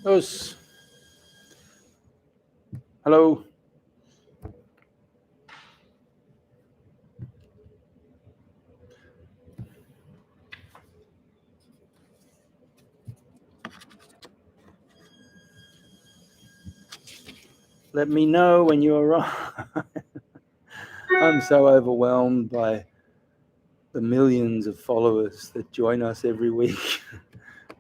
Us. Hello. Let me know when you arrive. I'm so overwhelmed by the millions of followers that join us every week.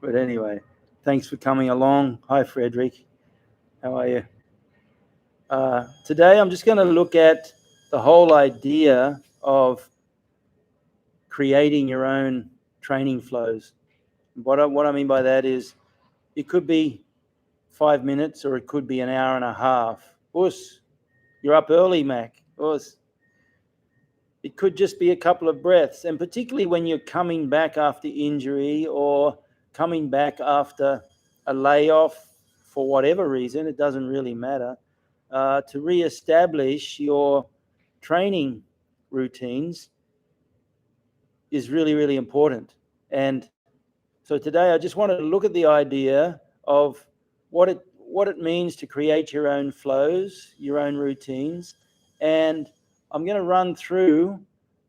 But anyway, thanks for coming along. Hi, Frederick. How are you? Today, I'm just going to look at the whole idea of creating your own training flows. What I mean by that is it could be 5 minutes or it could be an hour and a half. Us, you're up early, Mac. Us. It could just be a couple of breaths. And particularly when you're coming back after injury or coming back after a layoff for whatever reason, it doesn't really matter, to reestablish your training routines is really, really important. And so today I just wanted to look at the idea of what it means to create your own flows, your own routines. And I'm going to run through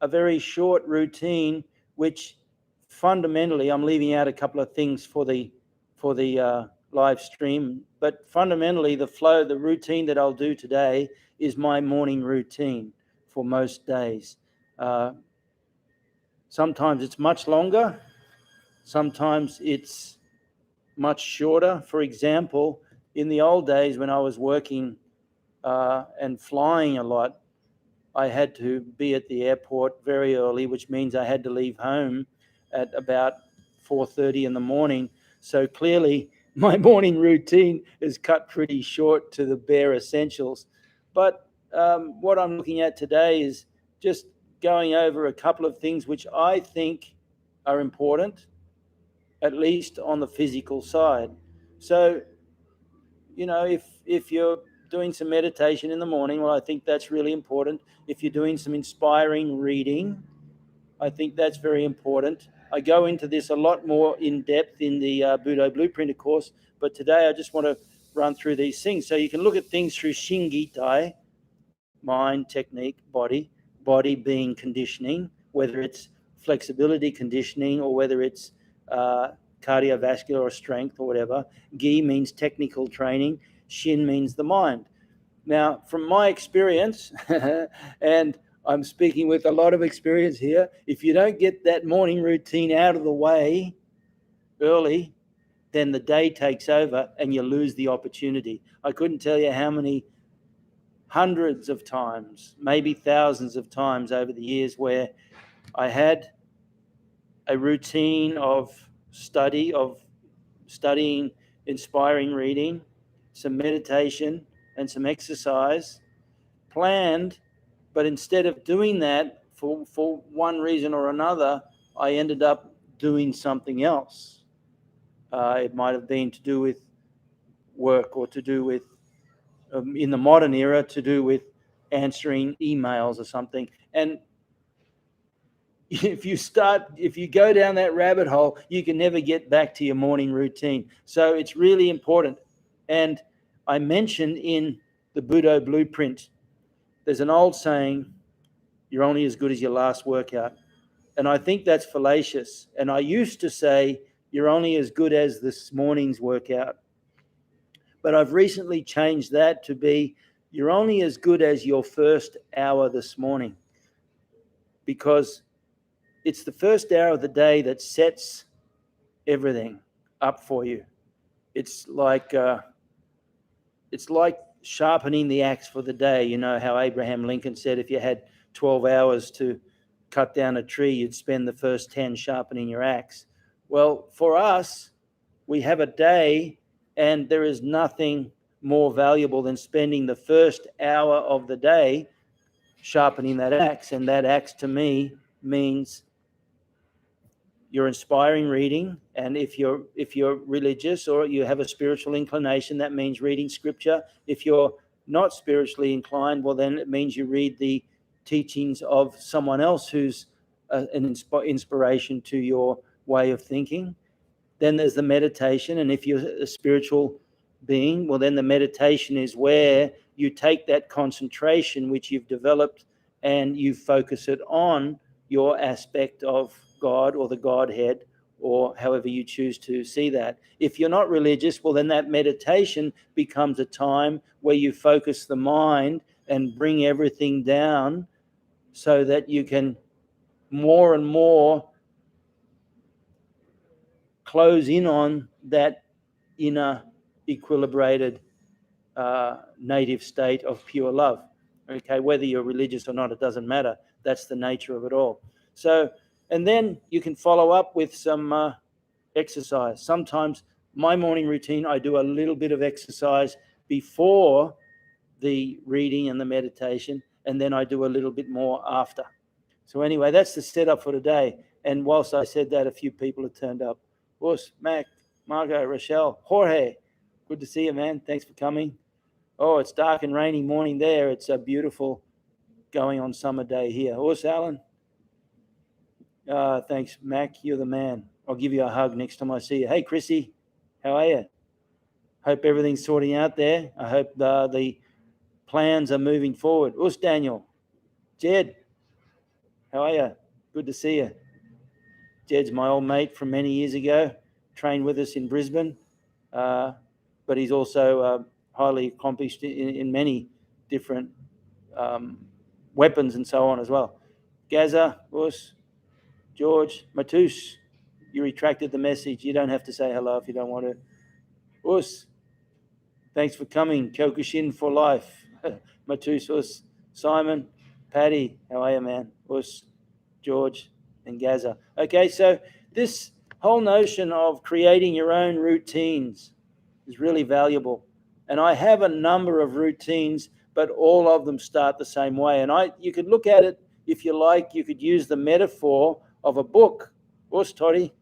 a very short routine, which fundamentally, I'm leaving out a couple of things for the live stream, but fundamentally the routine that I'll do today is my morning routine for most days. Sometimes it's much longer, sometimes it's much shorter. For example, in the old days when I was working and flying a lot, I had to be at the airport very early, which means I had to leave home at about 4:30 in the morning. So clearly, my morning routine is cut pretty short to the bare essentials. But what I'm looking at today is just going over a couple of things which I think are important, at least on the physical side. So, if you're doing some meditation in the morning, well, I think that's really important. If you're doing some inspiring reading, I think that's very important. I go into this a lot more in depth in the Budo Blueprinter course, but today I just want to run through these things. So you can look at things through shingitai, mind, technique, body being conditioning, whether it's flexibility conditioning or whether it's cardiovascular or strength or whatever. Gi means technical training. Shin means the mind. Now, from my experience, and I'm speaking with a lot of experience here, if you don't get that morning routine out of the way early, then the day takes over and you lose the opportunity. I couldn't tell you how many hundreds of times, maybe thousands of times over the years where I had a routine of studying inspiring reading, some meditation, and some exercise planned, but instead of doing that for one reason or another, I ended up doing something else. It might have been to do with work or to do with, in the modern era, to do with answering emails or something. And if you go down that rabbit hole, you can never get back to your morning routine. So it's really important. And I mentioned in the Budo Blueprint, there's an old saying, you're only as good as your last workout. And I think that's fallacious. And I used to say, you're only as good as this morning's workout. But I've recently changed that to be, you're only as good as your first hour this morning. Because it's the first hour of the day that sets everything up for you. It's like sharpening the axe for the day. You know how Abraham Lincoln said if you had 12 hours to cut down a tree, you'd spend the first 10 sharpening your axe. Well, for us, we have a day, and there is nothing more valuable than spending the first hour of the day sharpening that axe. And that axe to me means your inspiring reading. And if you're religious or you have a spiritual inclination, that means reading scripture. If you're not spiritually inclined, well, then it means you read the teachings of someone else who's an inspiration to your way of thinking. Then there's the meditation, and if you're a spiritual being, well, then the meditation is where you take that concentration which you've developed and you focus it on your aspect of God or the Godhead, or however you choose to see that. If you're not religious, well, then that meditation becomes a time where you focus the mind and bring everything down so that you can more and more close in on that inner equilibrated native state of pure love. Okay, whether you're religious or not, it doesn't matter. That's the nature of it all. So, and then you can follow up with some exercise. Sometimes my morning routine, I do a little bit of exercise before the reading and the meditation, and then I do a little bit more after. So anyway, that's the setup for today. And whilst I said that, a few people have turned up. Urs, Mac, Margot, Rochelle, Jorge, good to see you, man. Thanks for coming. Oh, it's dark and rainy morning there. It's a beautiful going on summer day here. Urs, Alan. Thanks, Mac. You're the man. I'll give you a hug next time I see you. Hey, Chrissy, how are you? Hope everything's sorting out there. I hope the plans are moving forward. Urs, Daniel. Jed, how are you? Good to see you. Jed's my old mate from many years ago, trained with us in Brisbane, but he's also highly accomplished in many different weapons and so on as well. Gaza, Urs, George, Matus, you retracted the message. You don't have to say hello if you don't want to. Urs, thanks for coming. Kyokushin for life. Matus, Urs, Simon, Paddy, how are you, man? Urs, George, and Gaza. Okay, so this whole notion of creating your own routines is really valuable. And I have a number of routines, but all of them start the same way. And you could look at it, if you like, you could use the metaphor of a book. Urs, Toddy,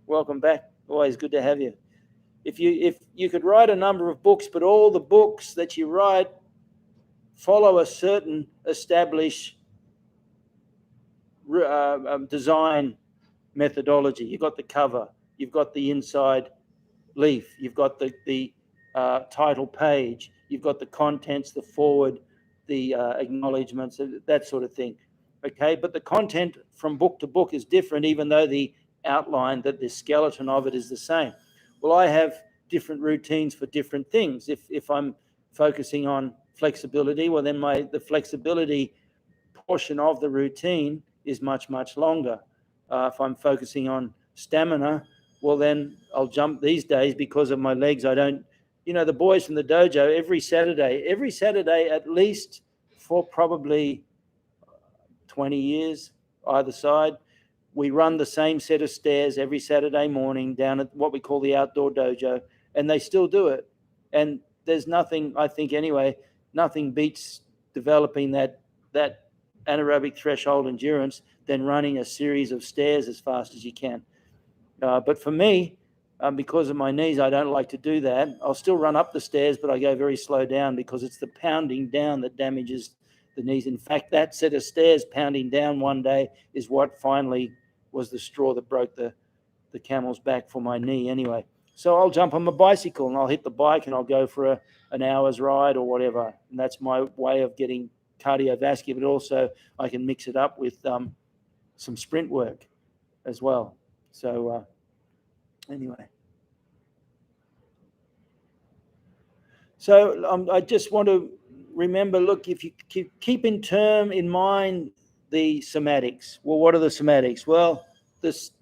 welcome back. Always good to have you. If you could write a number of books, but all the books that you write follow a certain established design methodology. You've got the cover, you've got the inside leaf, you've got the title page, you've got the contents, the forward, the acknowledgements, that sort of thing. Okay, but the content from book to book is different, even though the outline, that the skeleton of it is the same. Well, I have different routines for different things. If I'm focusing on flexibility, well, then the flexibility portion of the routine is much, much longer. If I'm focusing on stamina, well, then I'll jump these days because of my legs. I don't, the boys from the dojo, every Saturday, at least for probably 20 years, either side, we run the same set of stairs every Saturday morning down at what we call the outdoor dojo, and they still do it. And there's nothing, I think anyway, nothing beats developing that anaerobic threshold endurance than running a series of stairs as fast as you can. But for me, because of my knees, I don't like to do that. I'll still run up the stairs, but I go very slow down because it's the pounding down that damages the knees. In fact, that set of stairs pounding down one day is what finally was the straw that broke the camel's back for my knee anyway. So I'll jump on my bicycle and I'll hit the bike and I'll go for an hour's ride or whatever. And that's my way of getting cardiovascular, but also I can mix it up with some sprint work as well. So anyway. So I just want to remember, look, if you keep in mind the somatics. Well, what are the somatics? Well,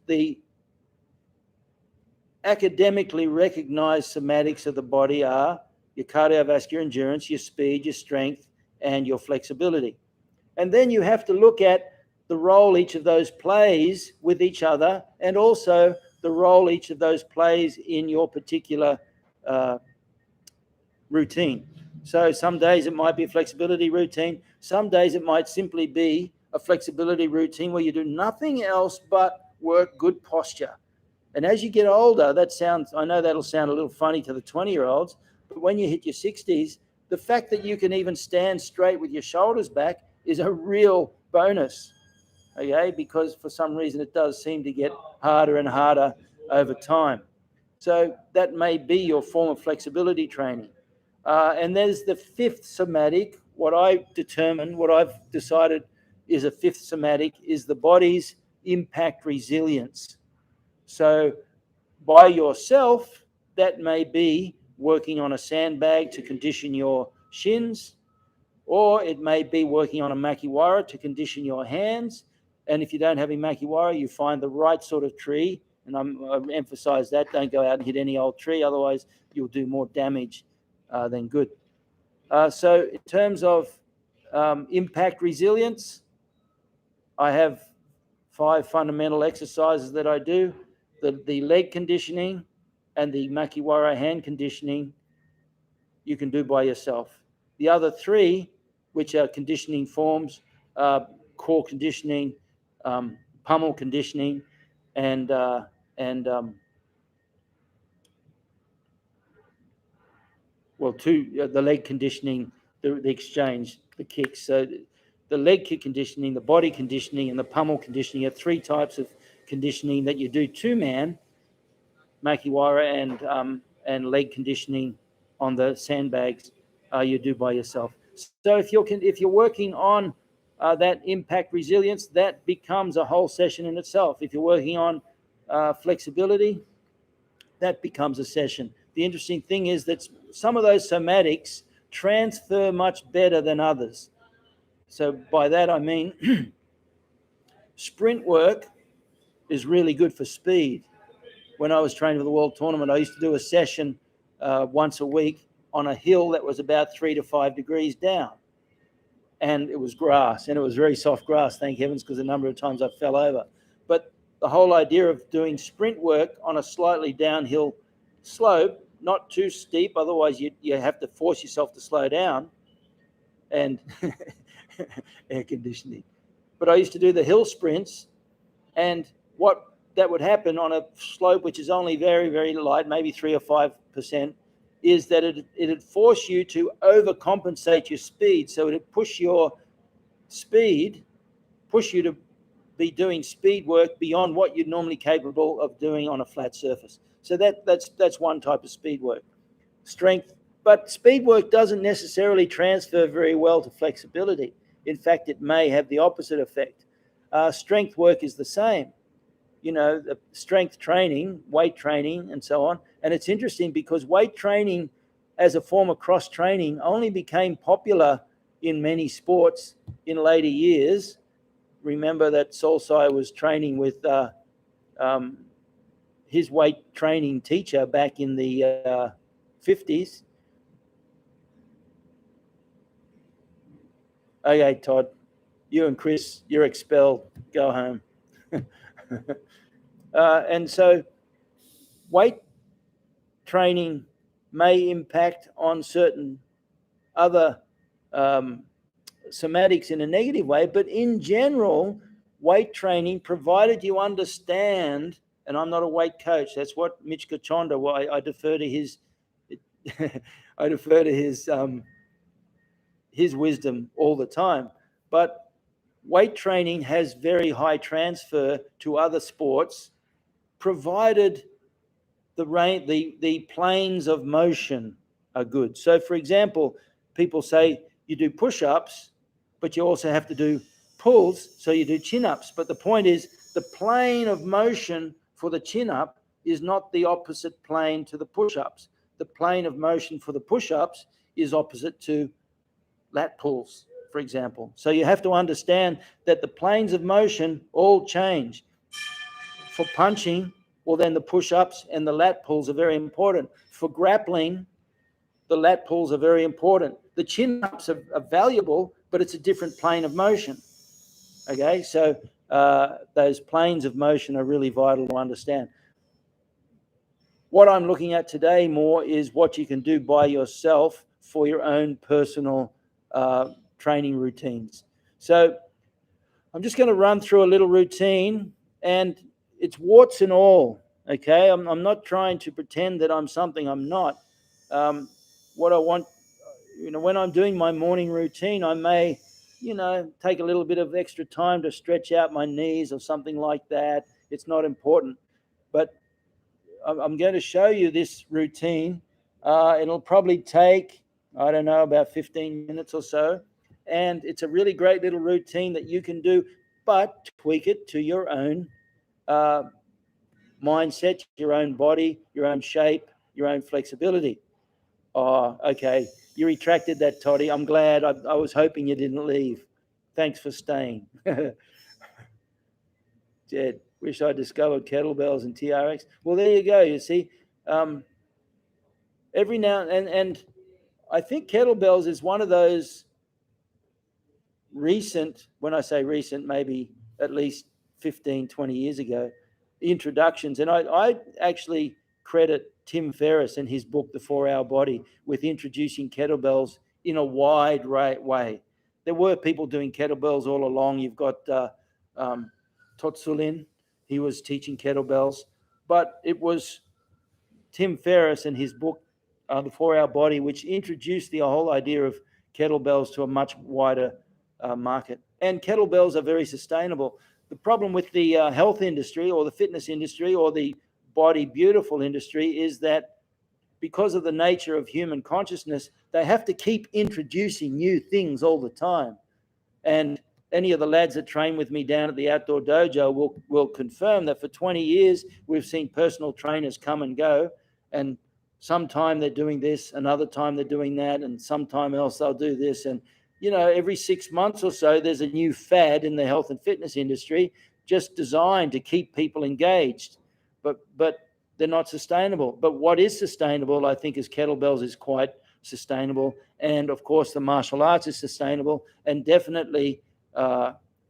the academically recognized somatics of the body are your cardiovascular endurance, your speed, your strength, and your flexibility. And then you have to look at the role each of those plays with each other, and also the role each of those plays in your particular routine. So some days it might be a flexibility routine. Some days it might simply be a flexibility routine where you do nothing else but work good posture. And as you get older, I know that'll sound a little funny to the 20-year-olds, but when you hit your 60s, the fact that you can even stand straight with your shoulders back is a real bonus, okay? Because for some reason it does seem to get harder and harder over time. So that may be your form of flexibility training. And there's the fifth somatic. What I've decided is a fifth somatic is the body's impact resilience. So by yourself, that may be working on a sandbag to condition your shins, or it may be working on a makiwara to condition your hands. And if you don't have a makiwara, you find the right sort of tree. And I emphasize that, don't go out and hit any old tree, otherwise you'll do more damage than good. So in terms of impact resilience, I have 5 fundamental exercises that I do. The leg conditioning and the makiwara hand conditioning you can do by yourself. The other 3, which are conditioning forms, core conditioning, pummel conditioning, and the leg conditioning, the exchange, the kicks. So the leg kick conditioning, the body conditioning, and the pummel conditioning are 3 types of conditioning that you do 2-man, makiwara and leg conditioning on the sandbags you do by yourself. So if you're working on that impact resilience, that becomes a whole session in itself. If you're working on flexibility, that becomes a session. The interesting thing is that some of those somatics transfer much better than others. So by that I mean sprint work is really good for speed. When I was training for the World Tournament, I used to do a session once a week on a hill that was about 3 to 5 degrees down. And it was grass, and it was very soft grass, thank heavens, because a number of times I fell over. But the whole idea of doing sprint work on a slightly downhill slope, not too steep, otherwise you have to force yourself to slow down, and air conditioning. But I used to do the hill sprints, and what that would happen on a slope which is only very, very light, maybe 3 or 5%, is that it'd force you to overcompensate your speed. So it'd push your speed, push you to be doing speed work beyond what you're normally capable of doing on a flat surface. So that's one type of speed work. Strength, but speed work doesn't necessarily transfer very well to flexibility. In fact, it may have the opposite effect. Strength work is the same. The strength training, weight training, and so on. And it's interesting because weight training as a form of cross training only became popular in many sports in later years. Remember that Solsai was training with his weight training teacher back in the 50s. Okay, Todd, you and Chris, you're expelled. Go home. And so weight training may impact on certain other somatics in a negative way, but in general, weight training, provided you understand, and I'm not a weight coach, that's what Mitch Kachonda, I defer to his I defer to his wisdom all the time, but weight training has very high transfer to other sports, provided the planes of motion are good. So, for example, people say you do push-ups, but you also have to do pulls, so you do chin-ups. But the point is, the plane of motion for the chin-up is not the opposite plane to the push-ups. The plane of motion for the push-ups is opposite to lat pulls, for example. So you have to understand that the planes of motion all change. For punching, well, then the push-ups and the lat pulls are very important. For grappling, the lat pulls are very important. The chin-ups are valuable, but it's a different plane of motion. Okay, so those planes of motion are really vital to understand. What I'm looking at today more is what you can do by yourself for your own personal training routines. So I'm just going to run through a little routine, and it's warts and all, okay? I'm not trying to pretend that I'm something I'm not. What I want, when I'm doing my morning routine, I may, take a little bit of extra time to stretch out my knees or something like that. It's not important. But I'm going to show you this routine. It'll probably take, I don't know, about 15 minutes or so. And it's a really great little routine that you can do, but tweak it to your own mindset, your own body, your own shape, your own flexibility. Oh, okay. You retracted that, Toddy. I'm glad. I was hoping you didn't leave. Thanks for staying. Jed, wish I discovered kettlebells and TRX. Well, there you go. You see, every now and I think kettlebells is one of those recent, when I say recent, maybe at least 15, 20 years ago, introductions. And I actually credit Tim Ferriss and his book, The 4-Hour Body, with introducing kettlebells in a wide way. There were people doing kettlebells all along. You've got Totsulin, he was teaching kettlebells, but it was Tim Ferriss and his book, The 4-Hour Body, which introduced the whole idea of kettlebells to a much wider market. And kettlebells are very sustainable. The problem with the health industry or the fitness industry or the body beautiful industry is that because of the nature of human consciousness, they have to keep introducing new things all the time. And any of the lads that train with me down at the outdoor dojo will confirm that for 20 years, we've seen personal trainers come and go. And sometime they're doing this, another time they're doing that, and sometime else they'll do this. And, you know, every 6 months or so, there's a new fad in the health and fitness industry just designed to keep people engaged. But they're not sustainable. But what is sustainable, I think, is kettlebells is quite sustainable. And of course, the martial arts is sustainable, and definitely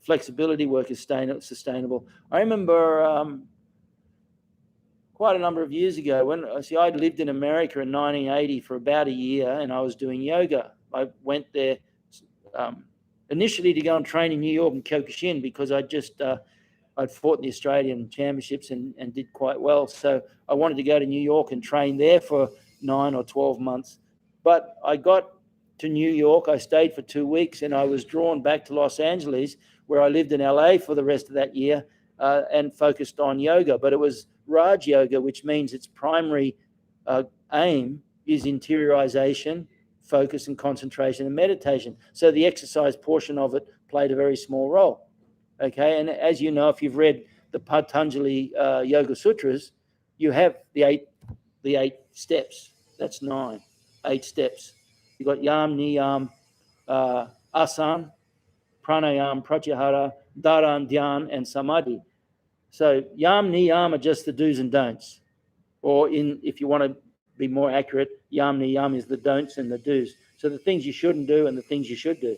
flexibility work is sustainable. I remember quite a number of years ago when I lived in America in 1980 for about a year, and I was doing yoga. I went there initially to go and train in New York and Kyokushin because I'd fought in the Australian championships and did quite well. So I wanted to go to New York and train there for 9 or 12 months. But I got to New York, I stayed for 2 weeks, and I was drawn back to Los Angeles, where I lived in LA for the rest of that year and focused on yoga. But it was Raj Yoga, which means its primary aim is interiorization, focus and concentration and meditation. So the exercise portion of it played a very small role. Okay, and as you know, if you've read the Patanjali Yoga Sutras, you have the eight steps. That's 9, 8 steps. You've got yam, niyam, asan, pranayam, pratyahara, dharan, dhyan, and samadhi. So yam, niyam are just the do's and don'ts. Or if you want to be more accurate, yam, niyam is the don'ts and the do's. So the things you shouldn't do and the things you should do.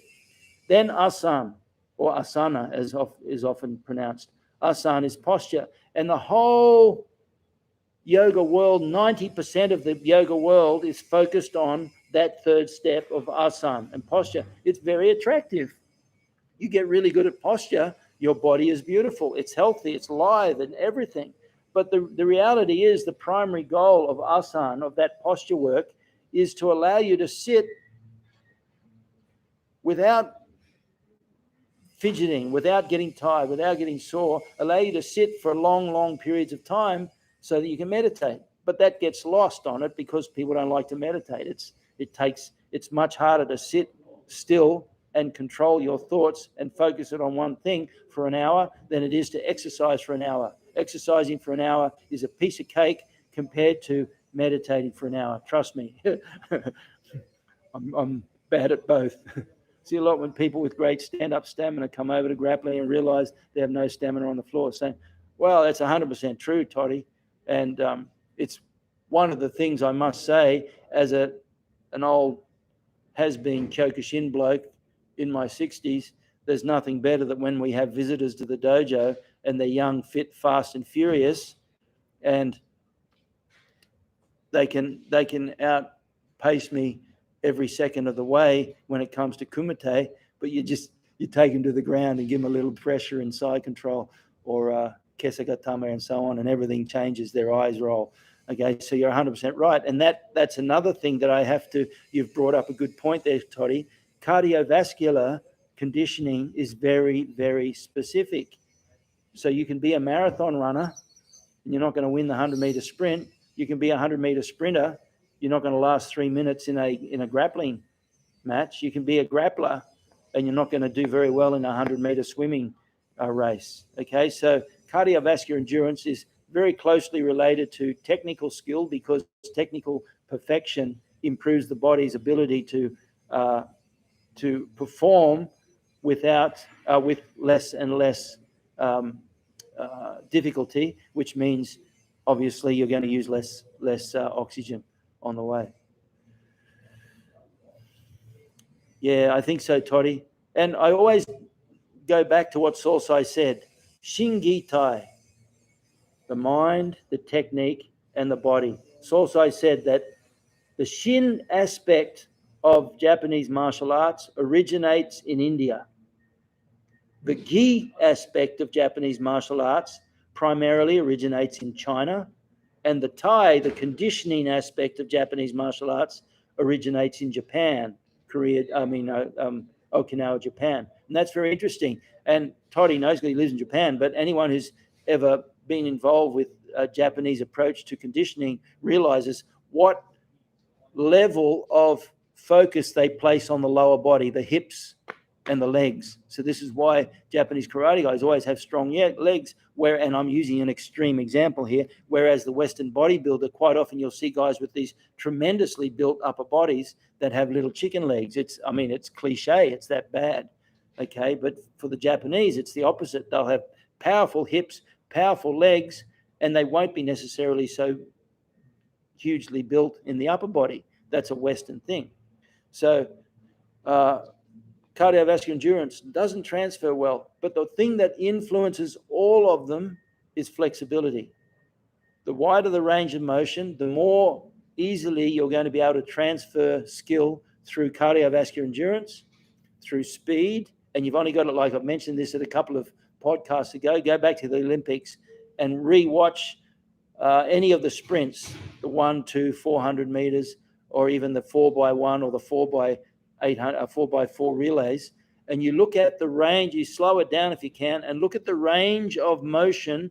Then asan, or asana, as is often pronounced. Asan is posture. And the whole yoga world, 90% of the yoga world is focused on that third step of asan and posture. It's very attractive. You get really good at posture, your body is beautiful, it's healthy, it's lithe and everything. But the reality is the primary goal of asan, of that posture work, is to allow you to sit without fidgeting, without getting tired, without getting sore, allow you to sit for long periods of time so that you can meditate. But that gets lost on it because people don't like to meditate. It's much harder to sit still and control your thoughts and focus it on one thing for an hour than it is to exercise for an hour. Exercising for an hour is a piece of cake compared to meditating for an hour. Trust me. I'm bad at both. See a lot when people with great stand-up stamina come over to grappling and realize they have no stamina on the floor, saying, well, that's 100% true, Toddy. And it's one of the things I must say as an old has-been Kyokushin bloke in my 60s, there's nothing better than when we have visitors to the dojo and they're young, fit, fast, and furious, and they can outpace me every second of the way when it comes to kumite, but you take them to the ground and give them a little pressure and side control or kesagatame and so on, and everything changes, their eyes roll. Okay, so you're 100% right. And that's another thing that you've brought up a good point there, Toddy. Cardiovascular conditioning is very, very specific. So you can be a marathon runner, and you're not going to win the 100-meter sprint. You can be a 100-meter sprinter. You're not going to last 3 minutes in a grappling match. You can be a grappler, and you're not going to do very well in a 100-meter swimming race. Okay, so cardiovascular endurance is very closely related to technical skill, because technical perfection improves the body's ability to perform with less and less difficulty, which means obviously you're going to use less oxygen on the way. Yeah, I think so, Toddy. And I always go back to what Sorsai said: shingitai, the mind, the technique, and the body. Sorsai said that the shin aspect of Japanese martial arts originates in India. The gi aspect of Japanese martial arts primarily originates in China, and the tai, the conditioning aspect of Japanese martial arts, originates in Japan, Okinawa, Japan. And that's very interesting. And Toddy knows because he lives in Japan, but anyone who's ever been involved with a Japanese approach to conditioning realizes what level of focus they place on the lower body, the hips and the legs. So this is why Japanese karate guys always have strong legs, and I'm using an extreme example here, whereas the Western bodybuilder, quite often you'll see guys with these tremendously built upper bodies that have little chicken legs. It's cliche, it's that bad. Okay, but for the Japanese, it's the opposite. They'll have powerful hips, powerful legs, and they won't be necessarily so hugely built in the upper body. That's a Western thing. So cardiovascular endurance doesn't transfer well, but the thing that influences all of them is flexibility. The wider the range of motion, the more easily you're going to be able to transfer skill through cardiovascular endurance, through speed. And you've only got to, like I've mentioned this at a couple of podcasts ago, go back to the Olympics and re-watch any of the sprints, the 1, 2, 400 meters, or even the 4x1 or the 4x800, 4x4 relays, and you look at the range, you slow it down if you can, and look at the range of motion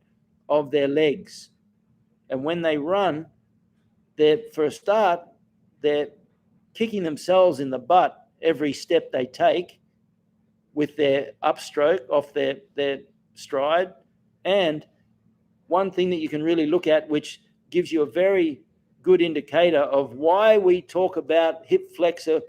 of their legs. And when they run, for a start, they're kicking themselves in the butt every step they take with their upstroke off their stride. And one thing that you can really look at, which gives you a very good indicator of why we talk about hip flexor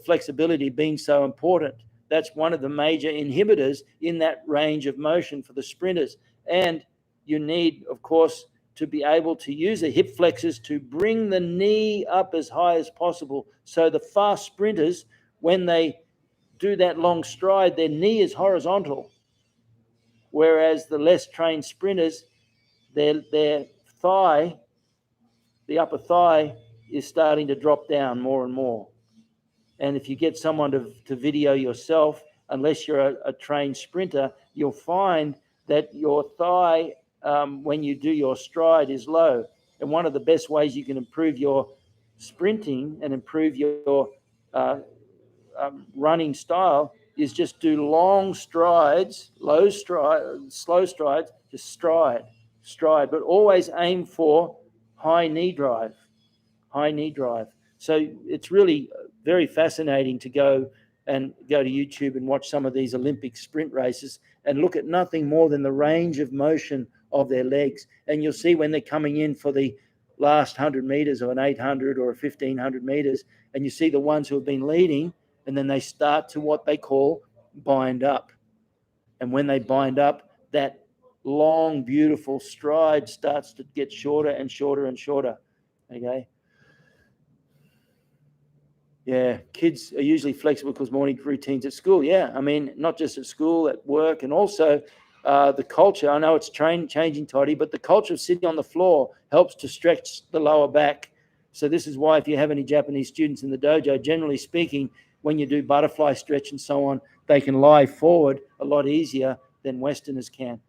flexibility being so important. That's one of the major inhibitors in that range of motion for the sprinters. And you need, of course, to be able to use the hip flexors to bring the knee up as high as possible. So the fast sprinters, when they do that long stride, their knee is horizontal. Whereas the less trained sprinters, their thigh, the upper thigh, is starting to drop down more and more. And if you get someone to video yourself, unless you're a trained sprinter, you'll find that your thigh, when you do your stride, is low. And one of the best ways you can improve your sprinting and improve your running style is just do long strides, slow strides, just stride, but always aim for high knee drive. So it's really very fascinating to go to YouTube and watch some of these Olympic sprint races and look at nothing more than the range of motion of their legs. And you'll see when they're coming in for the last 100 meters or an 800 or a 1500 meters, and you see the ones who have been leading, and then they start to what they call bind up. And when they bind up, that long, beautiful stride starts to get shorter and shorter and shorter. Okay. Yeah, kids are usually flexible because morning routines at school. Yeah, I mean, not just at school, at work, and also the culture. I know it's changing, Toddy, but the culture of sitting on the floor helps to stretch the lower back. So this is why if you have any Japanese students in the dojo, generally speaking, when you do butterfly stretch and so on, they can lie forward a lot easier than Westerners can.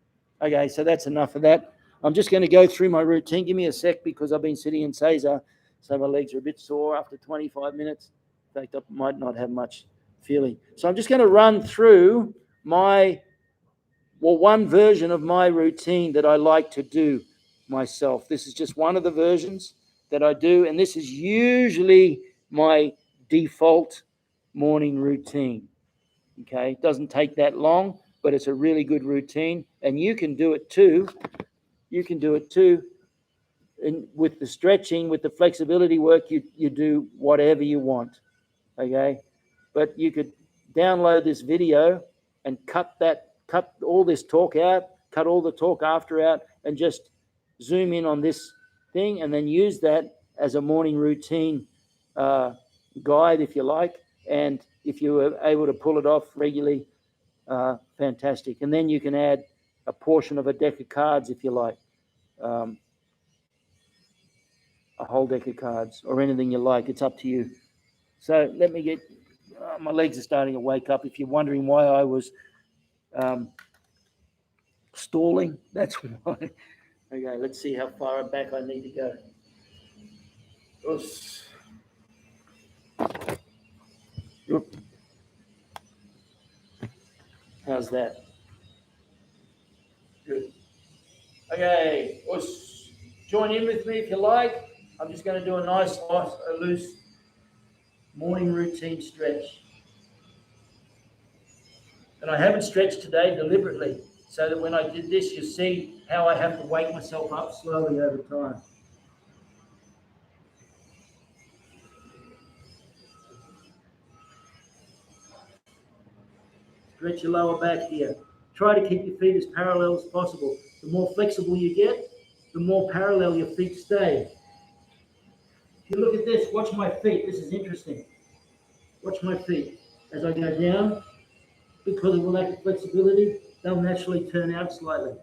Okay, so that's enough of that. I'm just going to go through my routine. Give me a sec because I've been sitting in Seiza, so my legs are a bit sore after 25 minutes. In fact, I might not have much feeling. So I'm just going to run through my one version of my routine that I like to do myself. This is just one of the versions that I do, and this is usually my default morning routine. Okay, it doesn't take that long, but it's a really good routine, and you can do it too. You can do it too. And with the stretching, with the flexibility work, you do whatever you want. Okay, but you could download this video and cut all this talk out, cut all the talk after out, and just zoom in on this thing, and then use that as a morning routine guide, if you like. And if you were able to pull it off regularly, fantastic. And then you can add a portion of a deck of cards if you like, a whole deck of cards, or anything you like. It's up to you. So let me get, my legs are starting to wake up. If you're wondering why I was stalling, that's why. Okay, let's see how far back I need to go. Oops. How's that? Good. Okay, join in with me if you like. I'm just going to do a nice, loose morning routine stretch. And I haven't stretched today deliberately, so that when I did this, you see how I have to wake myself up slowly over time. Stretch your lower back here. Try to keep your feet as parallel as possible. The more flexible you get, the more parallel your feet stay. If you look at this, watch my feet. This is interesting. Watch my feet. As I go down, because of the lack of flexibility, they'll naturally turn out slightly.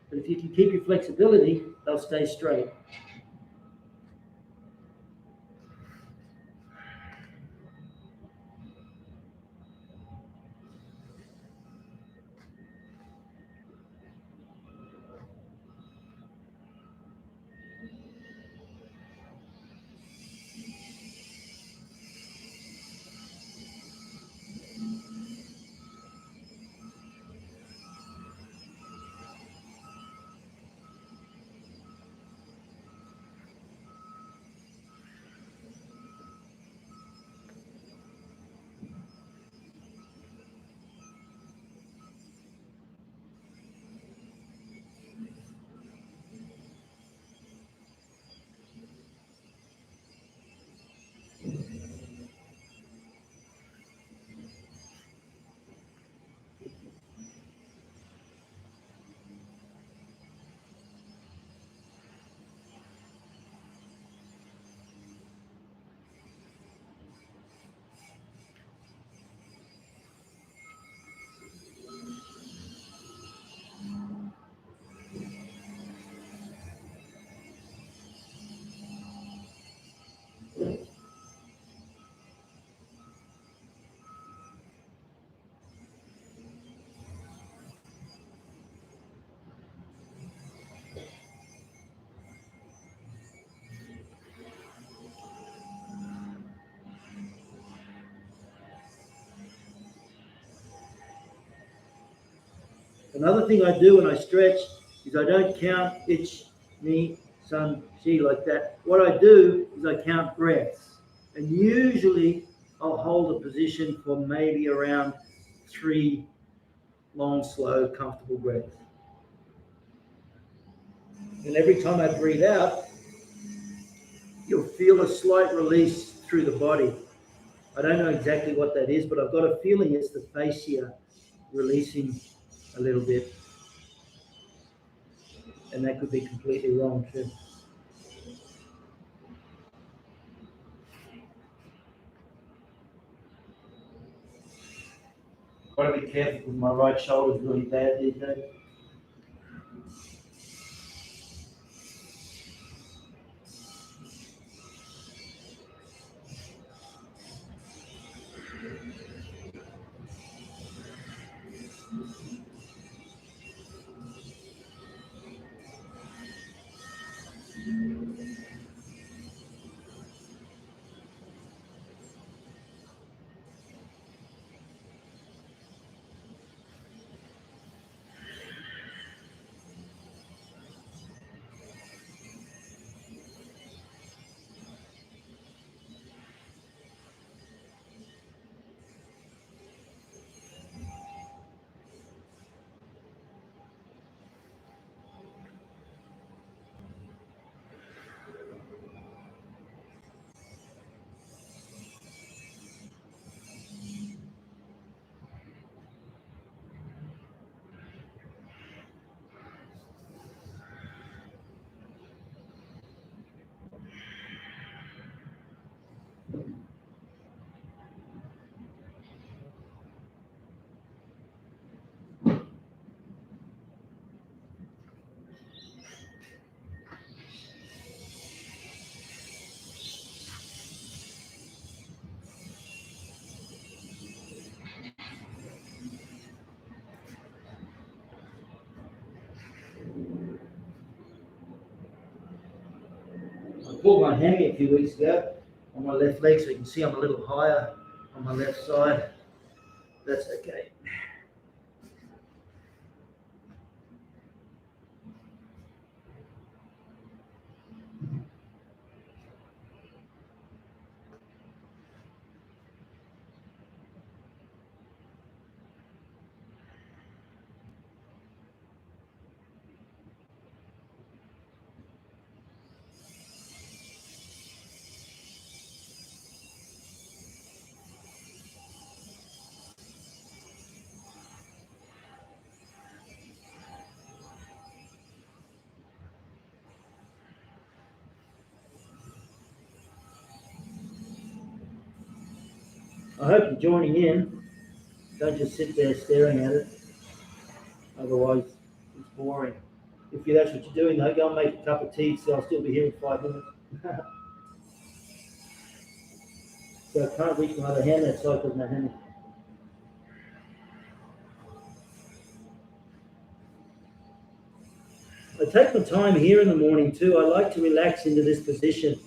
But if you can keep your flexibility, they'll stay straight. Another thing I do when I stretch is I don't count ich, ni, sun, she like that. What I do is I count breaths. And usually I'll hold a position for maybe around 3 long, slow, comfortable breaths. And every time I breathe out, you'll feel a slight release through the body. I don't know exactly what that is, but I've got a feeling it's the fascia releasing a little bit. And that could be completely wrong too. Got to be careful because my right shoulder is really bad these days. pulled my hammy a few weeks ago on my left leg, so you can see I'm a little higher on my left side. That's okay. I hope you're joining in. Don't just sit there staring at it. Otherwise, it's boring. If that's what you're doing, though, go and make a cup of tea, so I'll still be here in 5 minutes. So I can't reach my other hand, that side because my hand. I take my time here in the morning too. I like to relax into this position.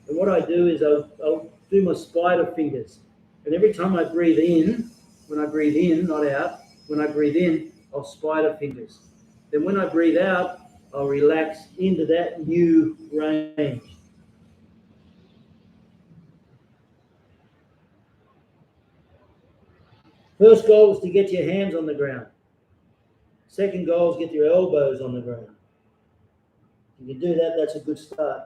And what I do is I'll do my spider fingers. And every time I breathe in, when I breathe in, not out, when I breathe in, I'll spider fingers. Then when I breathe out, I'll relax into that new range. First goal is to get your hands on the ground. Second goal is get your elbows on the ground. If you do that, that's a good start.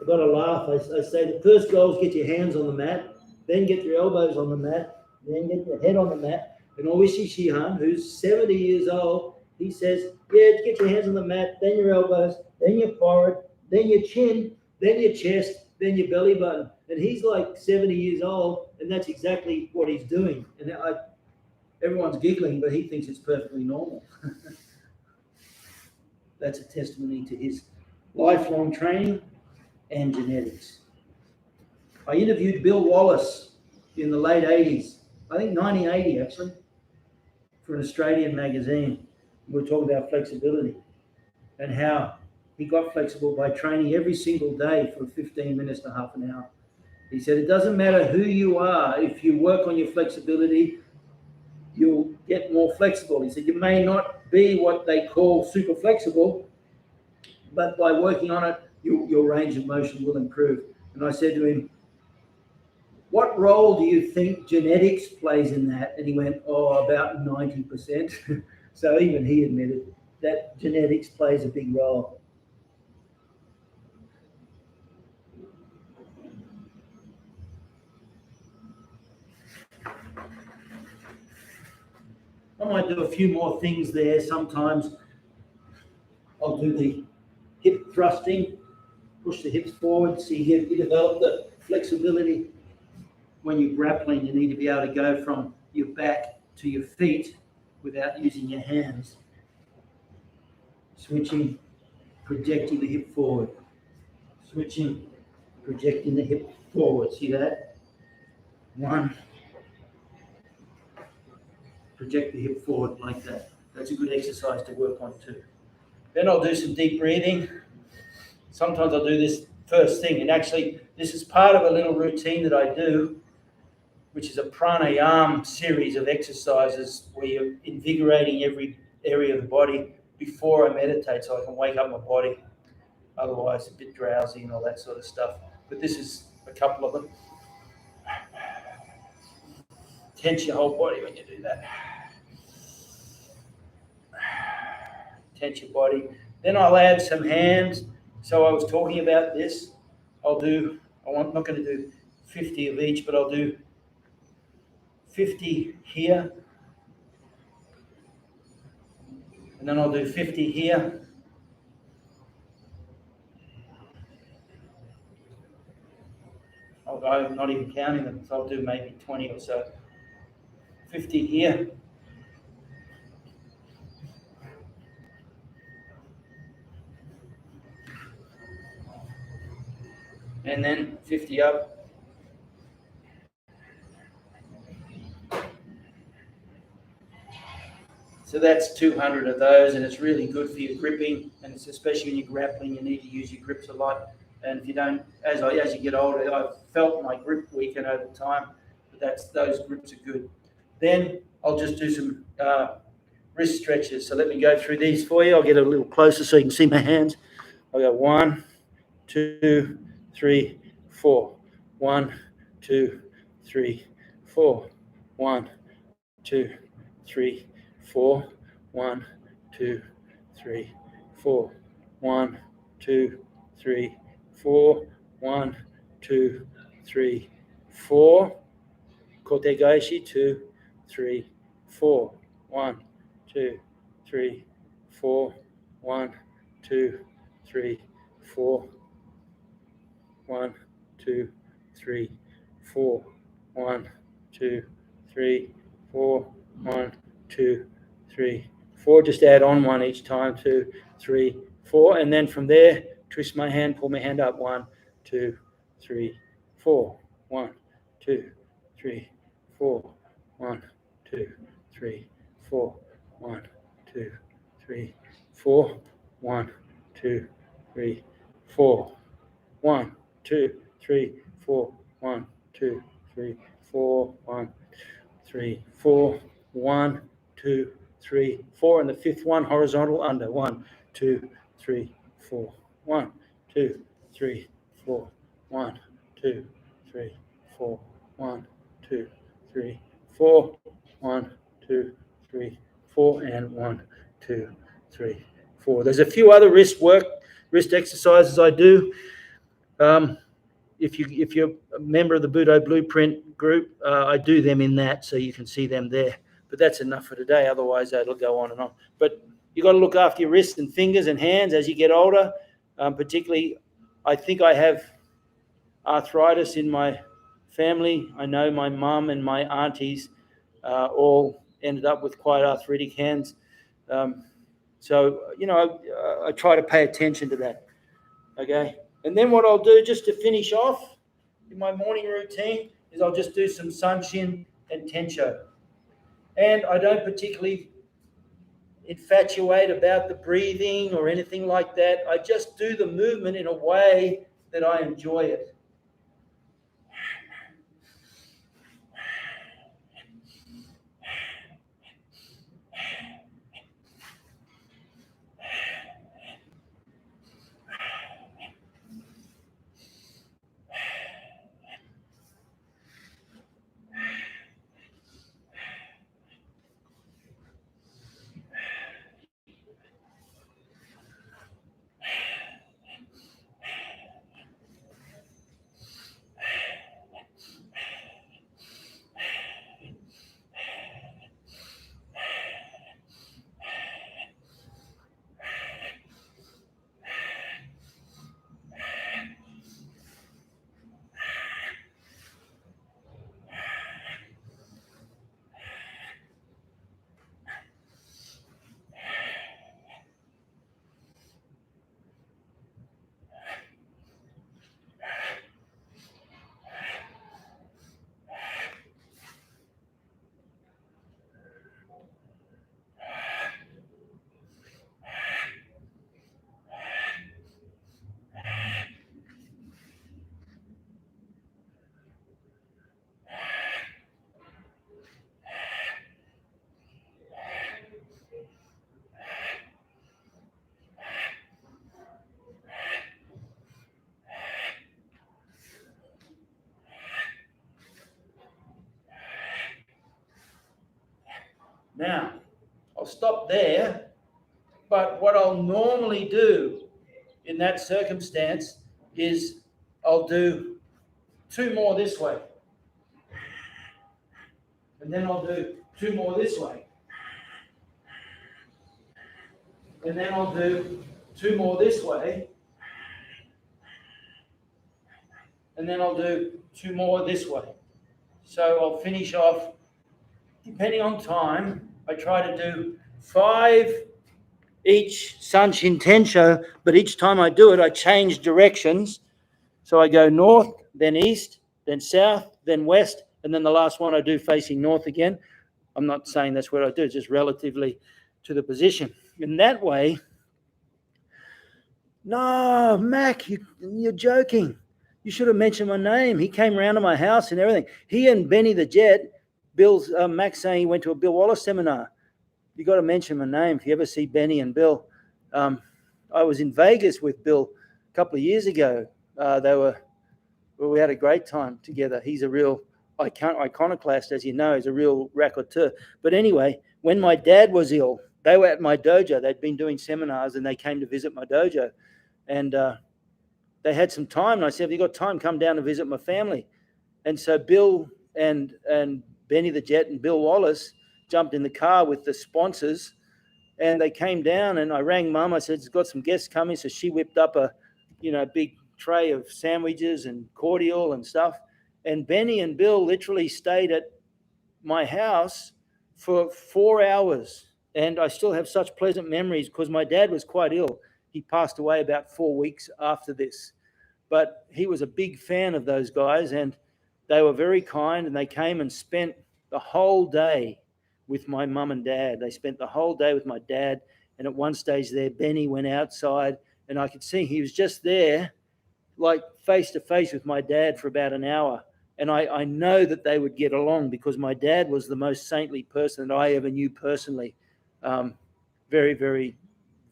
I've got to laugh. I say the first goal is get your hands on the mat, then get your elbows on the mat, then get your head on the mat. And Oishi Shihan, who's 70 years old, he says, yeah, get your hands on the mat, then your elbows, then your forehead, then your chin, then your chest, then your belly button. And he's like 70 years old, and that's exactly what he's doing. And everyone's giggling, but he thinks it's perfectly normal. That's a testimony to his lifelong training and genetics. I interviewed Bill Wallace in the late 80s, I think 1980 actually, for an Australian magazine. We were talking about flexibility and how he got flexible by training every single day for 15 minutes to half an hour. He said, it doesn't matter who you are, if you work on your flexibility, you'll get more flexible. He said, you may not be what they call super flexible, but by working on it, your range of motion will improve. And I said to him, what role do you think genetics plays in that? And he went, oh, about 90%. So even he admitted that genetics plays a big role. I might do a few more things there. Sometimes I'll do the hip thrusting, push the hips forward, so you develop the flexibility. When you're grappling, you need to be able to go from your back to your feet without using your hands. Switching, projecting the hip forward. Switching, projecting the hip forward. See that? One. Project the hip forward like that. That's a good exercise to work on too. Then I'll do some deep breathing. Sometimes I'll do this first thing, and actually this is part of a little routine that I do, which is a pranayama series of exercises where you're invigorating every area of the body before I meditate so I can wake up my body. Otherwise, a bit drowsy and all that sort of stuff. But this is a couple of them. Tense your whole body when you do that. Tense your body. Then I'll add some hands. So I was talking about this. I'm not going to do 50 of each, but I'll do 50 here. And then I'll do 50 here. I'm not even counting them, so I'll do maybe 20 or so. 50 here. And then 50 up. So that's 200 of those, and it's really good for your gripping, and it's especially when you're grappling, you need to use your grips a lot. And if you don't, as you get older, I've felt my grip weaken over time, but those grips are good. Then I'll just do some wrist stretches. So let me go through these for you. I'll get a little closer so you can see my hands. I'll go 1, 2, 3, 4. 1, 2, 3, 4. 1, 2, 3, 4. 1, 2, 3, 4. 1, 2, 3, 4. 1, 2, 3, 4. Kote Gaishi, 2, 3, 4. 1, 2, 3, 4. 1, 2, 3, 4. 1, 2, 3, 4. 1, 2, 3, 4. 1, 2, 3, 4. Just add on one each time. 2, 3, 4. And then from there, twist my hand, pull my hand up. 1, 2, 3, 4. 1, 2, 3, 4. 1, 2, 3, 4. 1, 2, 3, 4. 1, 2, 3, 4. 1, 2, 3, 4. 1, 2, 3, 4. 1, 3, 4. 1, 2, 3, 4. And the fifth one, horizontal under. 1, 2, 3, 4. 1, 2, 3, 4. 1, 2, 3, 4. 1, 2, 3, 4. 1, 2, 3, 4. And 1, 2, 3, 4. There's a few other wrist exercises I do. If you're a member of the Budo Blueprint group, I do them in that, so you can see them there. But that's enough for today. Otherwise, it'll go on and on. But you've got to look after your wrists and fingers and hands as you get older. Particularly, I think I have arthritis in my family. I know my mum and my aunties all ended up with quite arthritic hands. So, I try to pay attention to that. Okay. And then what I'll do just to finish off in my morning routine is I'll just do some Sanshin and Tensho. And I don't particularly infatuate about the breathing or anything like that. I just do the movement in a way that I enjoy it. Now, I'll stop there, but what I'll normally do in that circumstance is I'll do 2 more this way. And then I'll do 2 more this way. And then I'll do 2 more this way. And then I'll do 2 more this way. So I'll finish off, depending on time, I try to do 5 each San Shintensho, but each time I do it, I change directions. So I go north, then east, then south, then west, and then the last one I do facing north again. I'm not saying that's what I do, it's just relatively to the position. In that way, no, Mac, you're joking. You should have mentioned my name. He came around to my house and everything. He and Benny the Jet, Mac saying he went to a Bill Wallace seminar. You got to mention my name if you ever see Benny and Bill. I was in Vegas with Bill a couple of years ago. We had a great time together. He's a real iconoclast, as you know. He's a real raconteur. But anyway, when my dad was ill, they were at my dojo. They'd been doing seminars and they came to visit my dojo. And they had some time. And I said, have you got time? Come down and visit my family. And so Bill and Benny the Jet and Bill Wallace jumped in the car with the sponsors and they came down and I rang Mum. I said, it's got some guests coming. So she whipped up a big tray of sandwiches and cordial and stuff. And Benny and Bill literally stayed at my house for 4 hours. And I still have such pleasant memories because my dad was quite ill. He passed away about 4 weeks after this. But he was a big fan of those guys and they were very kind and they came and spent the whole day with my mum and dad. They spent the whole day with my dad. And at one stage there, Benny went outside and I could see he was just there, like face to face with my dad for about an hour. And I know that they would get along because my dad was the most saintly person that I ever knew personally. Very, very,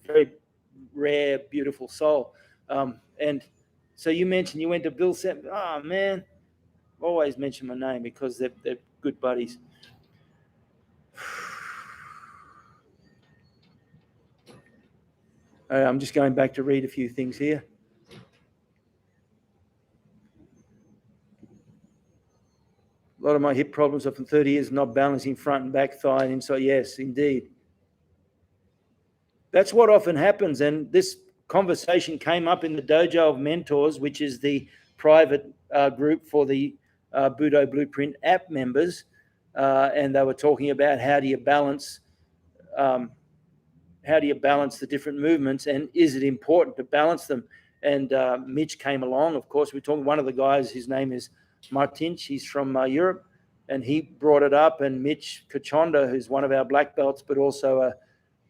very rare, beautiful soul. And so you mentioned you went to Bill Set. Oh, man, always mention my name because they're good buddies. I'm just going back to read a few things here. A lot of my hip problems are from 30 years not balancing front and back thigh and inside. Yes, indeed. That's what often happens. And this conversation came up in the Dojo of Mentors, which is the private group for the Budo Blueprint app members. And they were talking about how do you balance the different movements and is it important to balance them? And Mitch came along. Of course, we're talking one of the guys, his name is Martinch, he's from Europe, and he brought it up. And Mitch Kachonda, who's one of our black belts, but also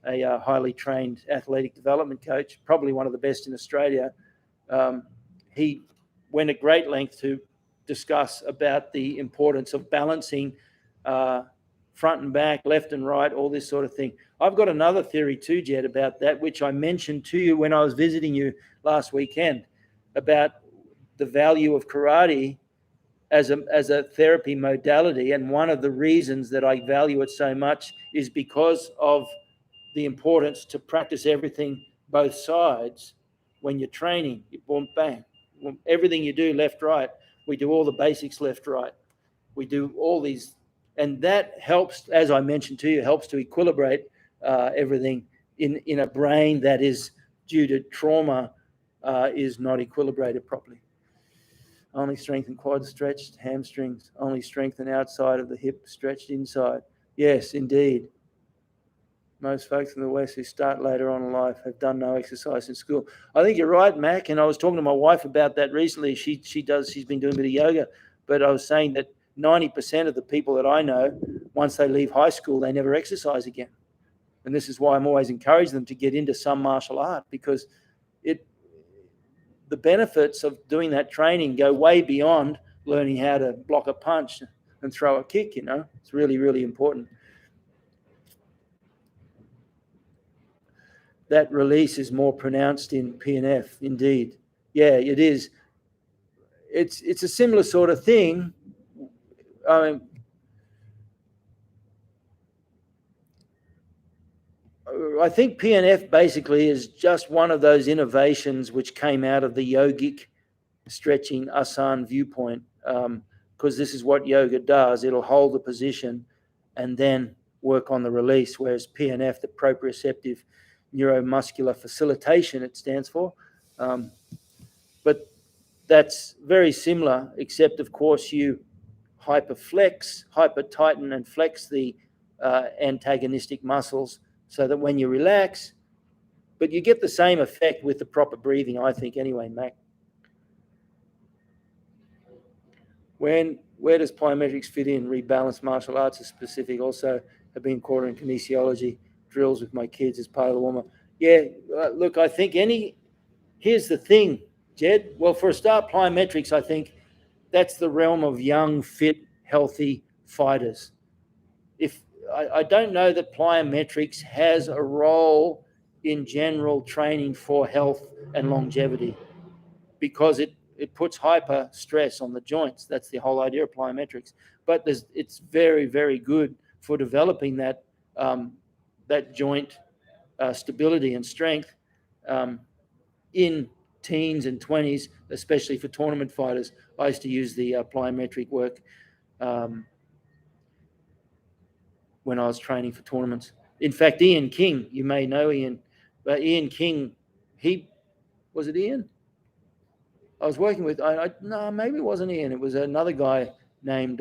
a highly trained athletic development coach, probably one of the best in Australia, he went at great length to discuss about the importance of balancing front and back, left and right, all this sort of thing. I've got another theory too, Jed, about that, which I mentioned to you when I was visiting you last weekend, about the value of karate as a therapy modality. And one of the reasons that I value it so much is because of the importance to practice everything both sides when you're training. You boom, bang. Everything you do left, right. We do all the basics left, right. We do all these, and that helps, as I mentioned to you, helps to equilibrate everything in a brain that is, due to trauma, is not equilibrated properly. Only strengthen quads stretched, hamstrings, only strengthen outside of the hip stretched inside. Yes, indeed. Most folks in the West who start later on in life have done no exercise in school. I think you're right, Mac, and I was talking to my wife about that recently. She's been doing a bit of yoga, but I was saying that 90% of the people that I know, once they leave high school, they never exercise again. And this is why I'm always encouraging them to get into some martial art, because the benefits of doing that training go way beyond learning how to block a punch and throw a kick, It's really, really important. That release is more pronounced in PNF, indeed. Yeah, it is. It's a similar sort of thing. I think PNF basically is just one of those innovations which came out of the yogic stretching asana viewpoint, because this is what yoga does. It'll hold the position and then work on the release, whereas PNF, the proprioceptive neuromuscular facilitation, it stands for. But that's very similar, except of course you hyperflex, hyper-tighten and flex the antagonistic muscles so that when you relax, but you get the same effect with the proper breathing, I think, anyway, Mac. Where does plyometrics fit in? Rebalanced martial arts is specific. Also, have been quartering kinesiology drills with my kids as part of the warm-up. Yeah, look, I think here's the thing, Jed. Well, for a start, plyometrics, I think that's the realm of young, fit, healthy fighters. I don't know that plyometrics has a role in general training for health and longevity, because it puts hyper stress on the joints. That's the whole idea of plyometrics. But it's very, very good for developing that joint stability and strength in teens and 20s, especially for tournament fighters. I used to use the plyometric work when I was training for tournaments. In fact, Ian King, you may know Ian, but Ian King, was it Ian? I was working with, no, maybe it wasn't Ian. It was another guy named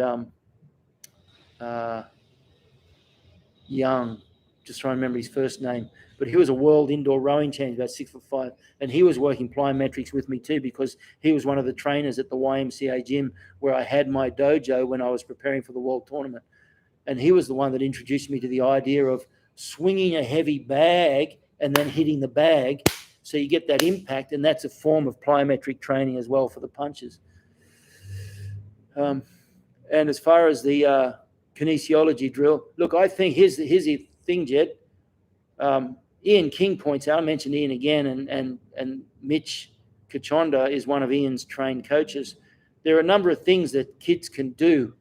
Young. Just trying to remember his first name. But he was a world indoor rowing champion, about 6'5", and he was working plyometrics with me too, because he was one of the trainers at the YMCA gym where I had my dojo when I was preparing for the world tournament. And he was the one that introduced me to the idea of swinging a heavy bag and then hitting the bag, so you get that impact, and that's a form of plyometric training as well for the punches. And as far as the kinesiology drill, look, I think here's the thing, Jed. Ian King points out, I mentioned Ian again, and Mitch Kachonda is one of Ian's trained coaches. There are a number of things that kids can do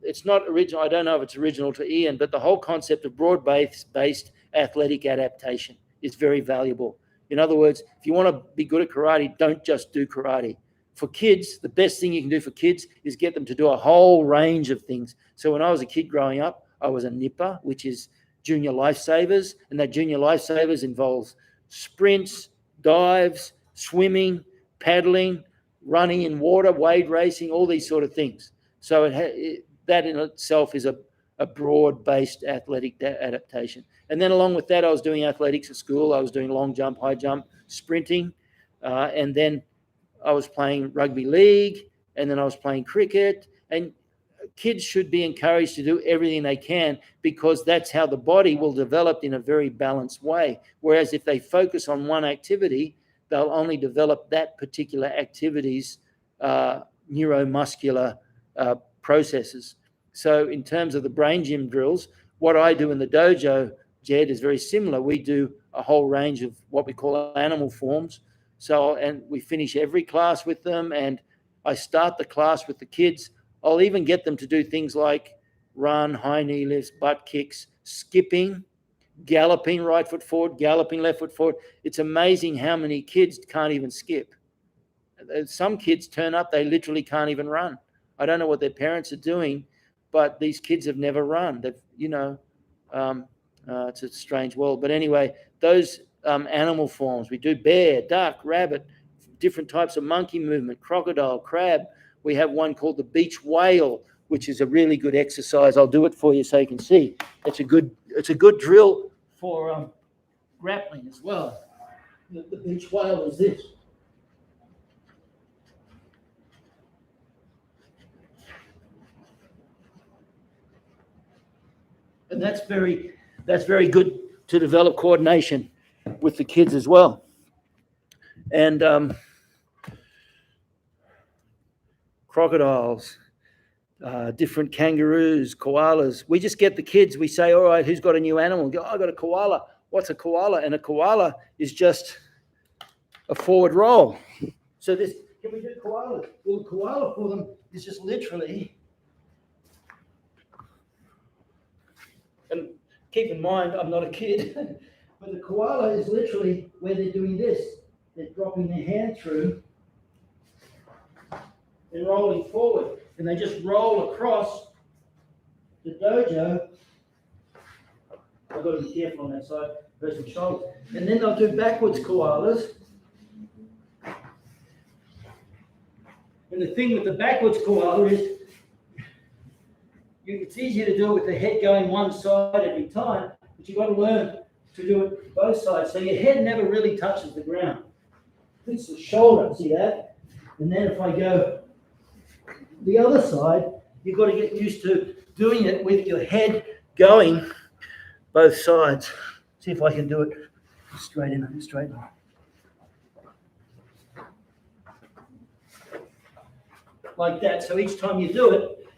it's not original. I don't know if it's original to Ian, but the whole concept of broad-based athletic adaptation is very valuable. In other words, if you want to be good at karate, don't just do karate. For kids, the best thing you can do for kids is get them to do a whole range of things. So when I was a kid growing up, I was a nipper, which is junior lifesavers, and that junior lifesavers involves sprints, dives, swimming, paddling, running in water, wade racing, all these sort of things. So that in itself is a broad-based athletic adaptation. And then along with that, I was doing athletics at school. I was doing long jump, high jump, sprinting, and then I was playing rugby league, and then I was playing cricket. And kids should be encouraged to do everything they can, because that's how the body will develop in a very balanced way. Whereas if they focus on one activity, they'll only develop that particular activity's neuromuscular processes. So in terms of the brain gym drills, what I do in the dojo, Jed, is very similar. We do a whole range of what we call animal forms. And we finish every class with them, and I start the class with the kids. I'll even get them to do things like run, high knee lifts, butt kicks, skipping, galloping, right foot forward, galloping, left foot forward. It's amazing how many kids can't even skip. Some kids turn up, they literally can't even run. I don't know what their parents are doing, but these kids have never run. It's a strange world. But anyway, those animal forms, we do bear, duck, rabbit, different types of monkey movement, crocodile, crab. We have one called the beach whale, which is a really good exercise. I'll do it for you so you can see. It's a good drill for grappling as well. The beach whale is this. And that's very good to develop coordination with the kids as well. And crocodiles, different kangaroos, koalas. We just get the kids. We say, all right, who's got a new animal? We go, I got a koala. What's a koala? And a koala is just a forward roll. So can we do koalas? Well, the koala for them is just literally. And keep in mind, I'm not a kid, but the koala is literally where they're doing this. They're dropping their hand through and rolling forward. And they just roll across the dojo. I've got to be careful on that side, person's shoulders. And then they'll do backwards koalas. And the thing with the backwards koala is it's easier to do it with the head going one side every time, but you've got to learn to do it both sides. So your head never really touches the ground. It's the shoulder, see that? And then if I go the other side, you've got to get used to doing it with your head going both sides. See if I can do it straight in, straight in. Like that. So each time you do it,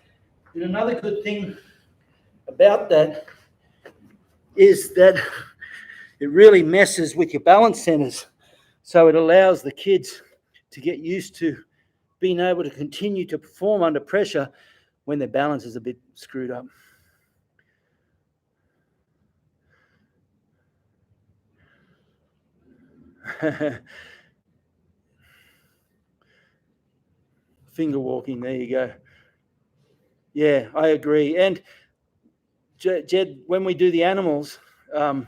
and another good thing about that is that it really messes with your balance centers. So it allows the kids to get used to being able to continue to perform under pressure when their balance is a bit screwed up. Finger walking, there you go. Yeah, I agree. And Jed, when we do the animals, the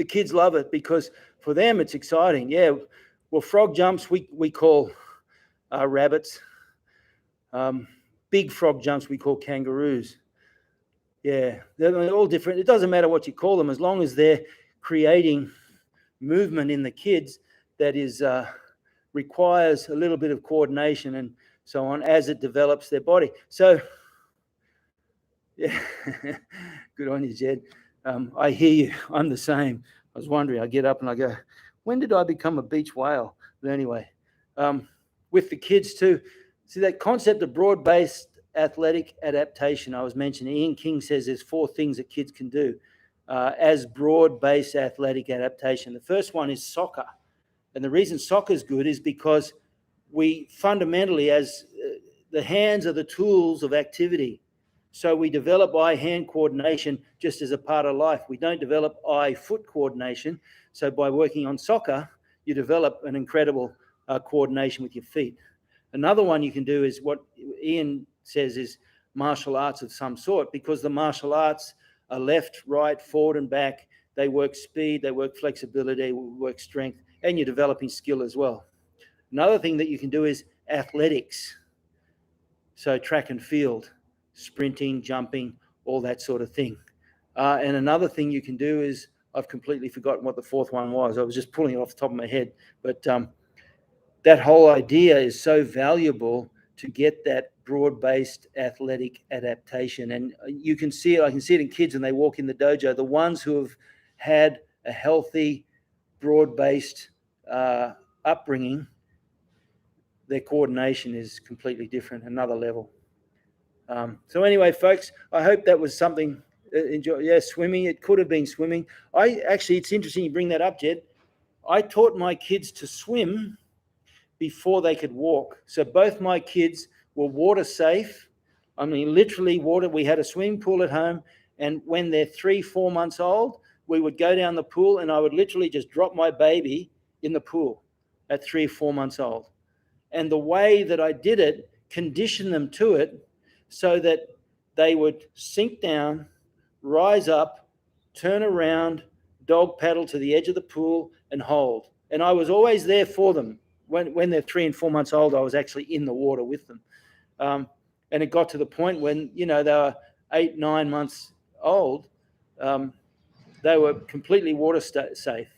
kids love it because for them it's exciting. Yeah, well, frog jumps we call rabbits. Big frog jumps we call kangaroos. Yeah, they're all different. It doesn't matter what you call them as long as they're creating movement in the kids that is requires a little bit of coordination and so on as it develops their body. So, yeah, good on you, Jed. I hear you. I'm the same. I was wondering, I get up and I go, when did I become a beach whale? But anyway, with the kids too, see that concept of broad-based athletic adaptation I was mentioning. Ian King says there's 4 things that kids can do as broad-based athletic adaptation. The first one is soccer. And the reason soccer is good is because we fundamentally, as the hands are the tools of activity. So we develop eye-hand coordination just as a part of life. We don't develop eye-foot coordination. So by working on soccer, you develop an incredible coordination with your feet. Another one you can do is what Ian says is martial arts of some sort, because the martial arts are left, right, forward and back. They work speed, they work flexibility, they work strength, and you're developing skill as well. Another thing that you can do is athletics. So track and field, sprinting, jumping, all that sort of thing. And another thing you can do is, I've completely forgotten what the 4th one was. I was just pulling it off the top of my head. But that whole idea is so valuable to get that broad-based athletic adaptation. And you can see it, I can see it in kids when they walk in the dojo. The ones who have had a healthy, broad-based upbringing, their coordination is completely different, another level. So anyway, folks, I hope that was something. Yeah, swimming. It could have been swimming. It's interesting you bring that up, Jed. I taught my kids to swim before they could walk. So both my kids were water safe. I mean, literally water. We had a swimming pool at home, and when they're 3-4 months old, we would go down the pool, and I would literally just drop my baby in the pool at 3 or 4 months old. And the way that I did it conditioned them to it so that they would sink down, rise up, turn around, dog paddle to the edge of the pool and hold. And I was always there for them. When they're 3 and 4 months old, I was actually in the water with them. And it got to the point when, they were 8, 9 months old, they were completely water safe.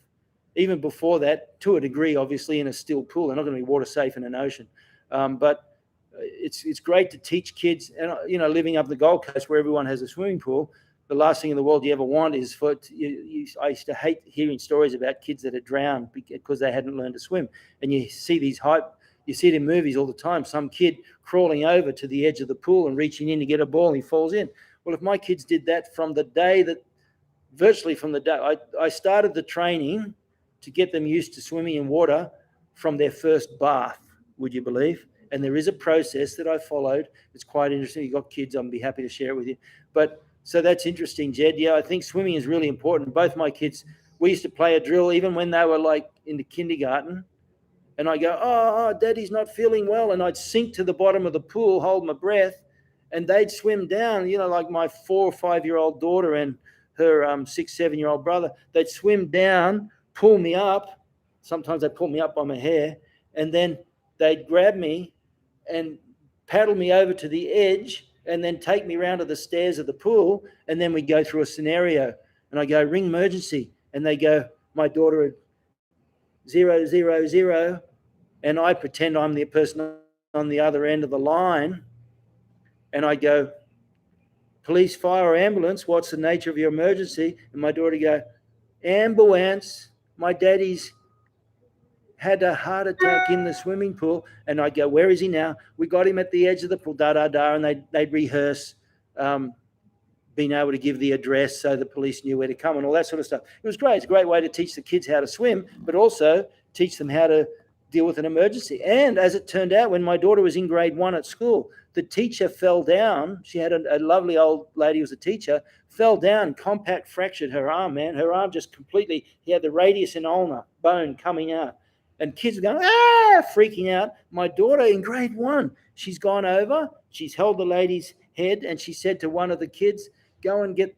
Even before that, to a degree, obviously, in a still pool. They're not going to be water safe in an ocean. But it's great to teach kids, and living up the Gold Coast where everyone has a swimming pool, the last thing in the world you ever want is for I used to hate hearing stories about kids that had drowned because they hadn't learned to swim. And you see you see it in movies all the time, some kid crawling over to the edge of the pool and reaching in to get a ball and he falls in. Well, if my kids did that virtually from the day I started the training to get them used to swimming in water from their first bath, would you believe? And there is a process that I followed. It's quite interesting. You've got kids, I'll be happy to share it with you. But so that's interesting, Jed. Yeah, I think swimming is really important. Both my kids, we used to play a drill even when they were like in the kindergarten. And I go, oh, Daddy's not feeling well. And I'd sink to the bottom of the pool, hold my breath, and they'd swim down, like my 4 or 5-year-old daughter and her 6, 7-year-old brother. They'd swim down, pull me up. Sometimes they'd pull me up by my hair, and then they'd grab me and paddle me over to the edge and then take me round to the stairs of the pool. And then we go through a scenario and I go, ring emergency. And they go, my daughter at 000. And I pretend I'm the person on the other end of the line. And I go, police, fire, or ambulance, what's the nature of your emergency? And my daughter go, ambulance, my daddy's had a heart attack in the swimming pool. And I go, where is he now? We got him at the edge of the pool, da-da-da. And they'd rehearse being able to give the address so the police knew where to come and all that sort of stuff. It was great. It's a great way to teach the kids how to swim, but also teach them how to deal with an emergency. And as it turned out, when my daughter was in grade 1 at school, the teacher fell down. She had a lovely old lady who was a teacher, fell down, compact fractured her arm, man. Her arm just completely, he had the radius and ulnar bone coming out. And kids were going, freaking out. My daughter in grade 1, she's gone over, she's held the lady's head, and she said to one of the kids, go and get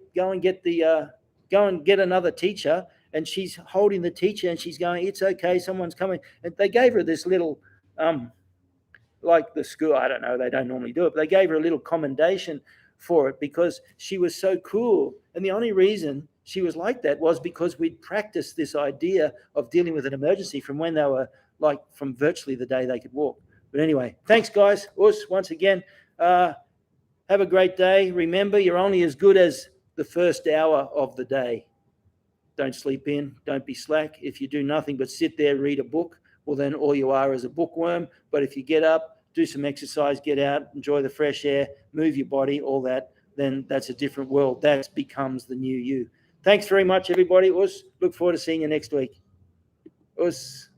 another teacher. And she's holding the teacher and she's going, it's okay, someone's coming. And they gave her this little, like the school, I don't know, they don't normally do it, but they gave her a little commendation for it because she was so cool. And the only reason she was like that was because we'd practiced this idea of dealing with an emergency from when they were like from virtually the day they could walk. But anyway, thanks guys. Us, once again, have a great day. Remember, you're only as good as the first hour of the day. Don't sleep in. Don't be slack. If you do nothing but sit there, read a book, well, then all you are is a bookworm. But if you get up, do some exercise, get out, enjoy the fresh air, move your body, all that, then that's a different world. That becomes the new you. Thanks very much, everybody. Us, look forward to seeing you next week. Us.